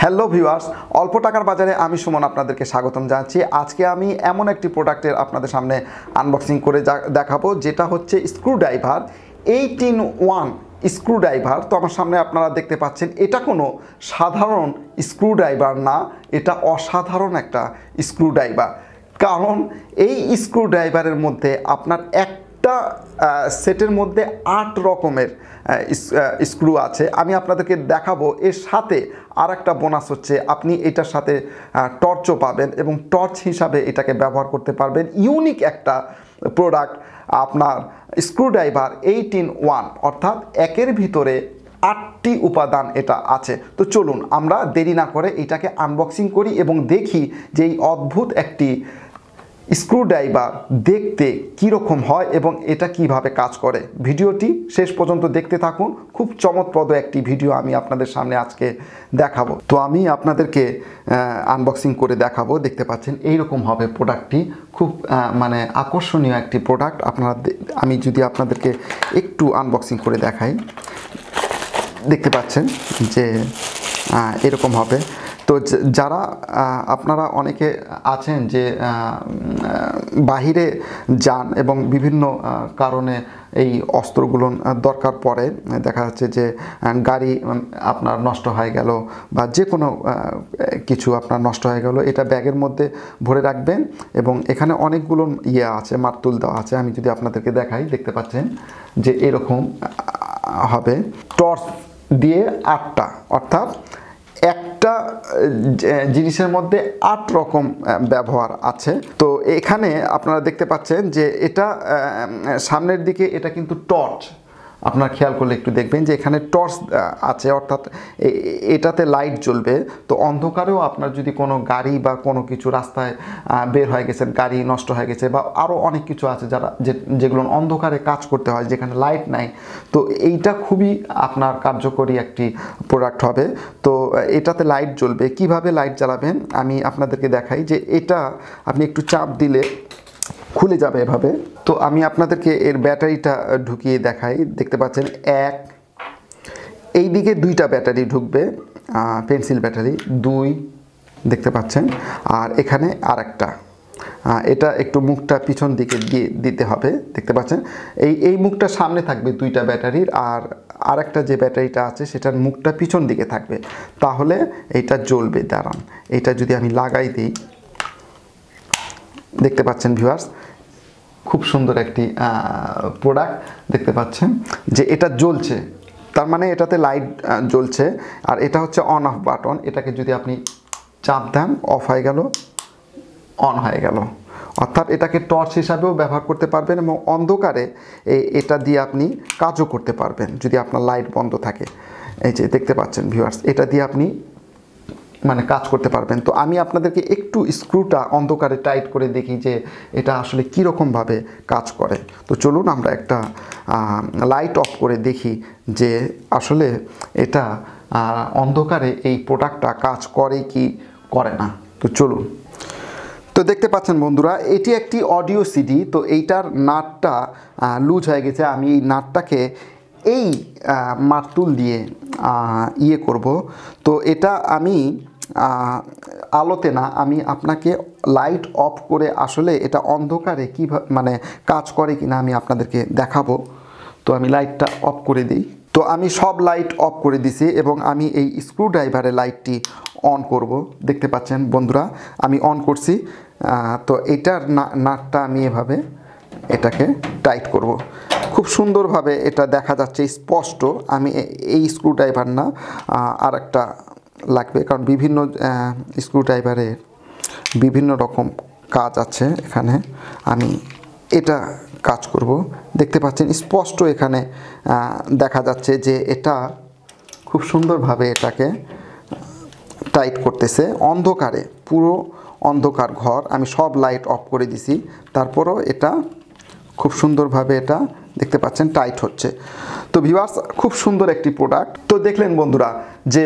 Hello viewers, অল্প টাকার বাজারে আমি সুমন আপনাদেরকে স্বাগতম জানাচ্ছি। আজকে আমি এমন একটি প্রোডাক্টের আপনাদের সামনে আনবক্সিং করে দেখাবো, যেটা হচ্ছে স্ক্রুড্রাইভার 8-in-1 স্ক্রুড্রাইভার। তো আমার সামনে আপনারা দেখতে পাচ্ছেন, এটা কোনো সাধারণ স্ক্রুড্রাইভার না, এটা অসাধারণ একটা স্ক্রুড্রাইভার। কারণ এই স্ক্রুড্রাইভারের মধ্যে আপনার একটা সেটের মধ্যে 8 রকমের স্ক্রু আছে। আমি আপনাদেরকে দেখাবো। এর সাথে আর একটা বোনাস হচ্ছে, আপনি এটার সাথে টর্চও পাবেন এবং টর্চ হিসাবে এটাকে ব্যবহার করতে পারবেন। ইউনিক একটা প্রোডাক্ট আপনার স্ক্রুড্রাইভার 8-in-1, অর্থাৎ একের ভিতরে 8টি উপাদান এটা আছে। তো চলুন আমরা দেরি না করে এটাকে আনবক্সিং করি এবং দেখি যে এই অদ্ভুত একটি স্ক্রুড্রাইভার দেখতে কীরকম হয় এবং এটা কিভাবে কাজ করে। ভিডিওটি শেষ পর্যন্ত দেখতে থাকুন। খুব চমৎপ্রদ একটি ভিডিও আমি আপনাদের সামনে আজকে দেখাবো। তো আমি আপনাদেরকে আনবক্সিং করে দেখাবো। দেখতে পাচ্ছেন এইরকম হবে প্রোডাক্টটি। খুব মানে আকর্ষণীয় একটি প্রোডাক্ট। আমি যদি আপনাদেরকে একটু আনবক্সিং করে দেখাই, দেখতে পাচ্ছেন যে এরকম হবে। তো যারা আপনারা অনেকে আছেন যে বাহিরে যান এবং বিভিন্ন কারণে এই অস্ত্রগুলো দরকার পড়ে, দেখা যাচ্ছে যে গাড়ি আপনার নষ্ট হয়ে গেল বা যে কোনো কিছু আপনার নষ্ট হয়ে গেল, এটা ব্যাগের মধ্যে ভরে রাখবেন এবং এখানে অনেকগুলো আছে, মারতুল দেওয়া আছে। আমি যদি আপনাদেরকে দেখাই, দেখতে পাচ্ছেন যে এরকম হবে। টর্চ দিয়ে 8টা, অর্থাৎ একটা জিনিসের মধ্যে 8 রকম ব্যবহার আছে। তো এখানে আপনারা দেখতে পাচ্ছেন যে এটা সামনের দিকে এটা কিন্তু টর্চ। আপনারা খেয়াল করলে একটু দেখবেন যে এখানে টর্চ আছে, অর্থাৎ এটাতে লাইট জ্বলবে। তো অন্ধকারেও আপনার যদি কোনো গাড়ি বা কোনো কিছু রাস্তায় বের হয়ে গেছে, গাড়ি নষ্ট হয়ে গেছে বা আরও অনেক কিছু আছে যেগুলো অন্ধকারে কাজ করতে হয়, যেখানে লাইট নাই, তো এইটা খুবই আপনার কার্যকরী একটি প্রোডাক্ট হবে। তো এটাতে লাইট জ্বলবে। কিভাবে লাইট জ্বালাবেন আমি আপনাদেরকে দেখাই। যে এটা আপনি একটু চাপ দিলে খুলে যাবে এভাবে। তো আমি আপনাদেরকে এর ব্যাটারিটা ঢুকিয়ে দেখাই। দেখতে পাচ্ছেন এই দিকে 2টা ব্যাটারি ঢুকবে, পেন্সিল ব্যাটারি 2 দেখতে পাচ্ছেন, আর এখানে আরেকটা। এটা একটু মুখটা পিছন দিকে দিয়ে দিতে হবে। দেখতে পাচ্ছেন এই মুখটা সামনে থাকবে 2টা ব্যাটারির, আর আরেকটা যে ব্যাটারিটা আছে সেটার মুখটা পিছন দিকে থাকবে, তাহলে এইটা জ্বলবে। দাঁড়ান, এটা যদি আমি লাগাই দিই, দেখতে পাচ্ছেন ভিউয়ার্স, খুব সুন্দর একটি প্রোডাক্ট। দেখতে পাচ্ছেন যে এটা জ্বলছে, তার মানে এটাতে লাইট জ্বলছে। আর এটা হচ্ছে অন অফ বাটন। এটাকে যদি আপনি চাপ দেন, অফ হয়ে গেল, অন হয়ে গেল। অর্থাৎ এটাকে টর্চ হিসাবেও ব্যবহার করতে পারবেন এবং অন্ধকারে এটা দিয়ে আপনি কাজও করতে পারবেন যদি আপনার লাইট বন্ধ থাকে। এই যে দেখতে পাচ্ছেন ভিউয়ার্স, এটা দিয়ে আপনি মানে কাজ করতে পারবেন। তো আমি আপনাদেরকে একটু স্ক্রুটা অন্ধকারে টাইট করে দেখি যে এটা আসলে কীরকমভাবে কাজ করে। তো চলুন আমরা একটা লাইট অফ করে দেখি যে আসলে এটা অন্ধকারে এই প্রোডাক্টটা কাজ করে কি করে না। তো চলুন। তো দেখতে পাচ্ছেন বন্ধুরা, এটি একটি অডিও সিডি। তো এইটার নাটটা লুজ হয়ে গেছে। আমি এই নাটটাকে এই মারতুল দিয়ে করব। তো এটা আমি আলোতে না, আমি আপনাকে লাইট অফ করে আসলে এটা অন্ধকারে কীভাবে মানে কাজ করে কিনা আমি আপনাদেরকে দেখাবো। তো আমি লাইটটা অফ করে দিই। তো আমি সব লাইট অফ করে দিছি এবং আমি এই স্ক্রুড্রাইভারের লাইটটি অন করব। দেখতে পাচ্ছেন বন্ধুরা, আমি অন করছি। তো এটার নাটটা আমি এভাবে এটাকে টাইট করব। খুব সুন্দরভাবে এটা দেখা যাচ্ছে স্পষ্ট। আমি এই স্ক্রুড্রাইভার না, আর একটা লাগবে, কারণ বিভিন্ন স্ক্রুড্রাইভারের বিভিন্ন রকম কাজ আছে। এখানে আমি এটা কাজ করব। দেখতে পাচ্ছেন স্পষ্ট এখানে দেখা যাচ্ছে যে এটা খুব সুন্দরভাবে এটাকে টাইট করতেছে অন্ধকারে। পুরো অন্ধকার ঘর, আমি সব লাইট অফ করে দিছি, তারপরও এটা খুব সুন্দরভাবে এটা দেখতে পাচ্ছেন টাইট হচ্ছে। তো ভিউয়ার্স, খুব সুন্দর একটি প্রোডাক্ট। তো দেখলেন বন্ধুরা যে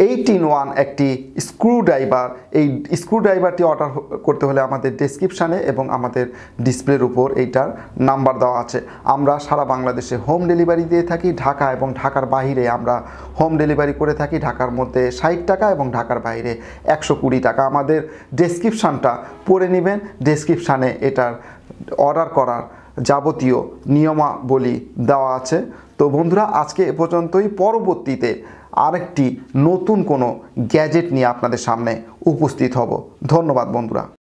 8-in-1 একটি স্ক্রুড্রাইভার। এই স্ক্রুড্রাইভারটি অর্ডার করতে হলে আমাদের ডেসক্রিপশানে এবং আমাদের ডিসপ্লের উপর এইটার নাম্বার দেওয়া আছে। আমরা সারা বাংলাদেশে হোম ডেলিভারি দিয়ে থাকি। ঢাকা এবং ঢাকার বাইরে আমরা হোম ডেলিভারি করে থাকি। ঢাকার মধ্যে 60 টাকা এবং ঢাকার বাইরে 120 টাকা। আমাদের ডেসক্রিপশানটা পড়ে নেবেন। ডেসক্রিপশানে এটার অর্ডার করার যাবতীয় নিয়মাবলী দেওয়া আছে। তো বন্ধুরা, আজকে এ পর্যন্তই। পরবর্তীতে আরেকটি নতুন কোনো গ্যাজেট নিয়ে আপনাদের সামনে উপস্থিত হব। ধন্যবাদ বন্ধুরা।